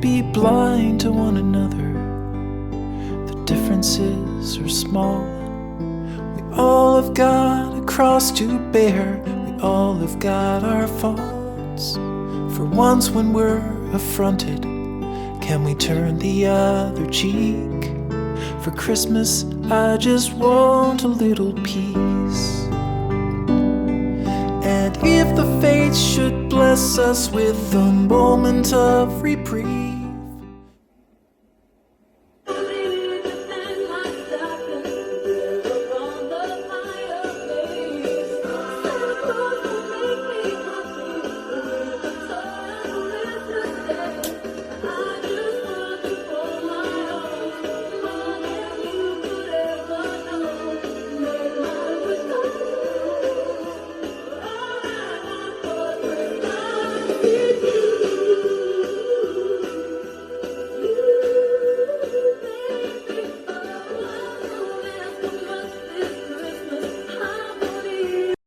be blind to one another. The differences are small. We all have got a cross to bear. We all have got our faults. For once when we're affronted, can we turn the other cheek? For Christmas, I just want a little peace. And if the fates should bless us with a moment of reprieve,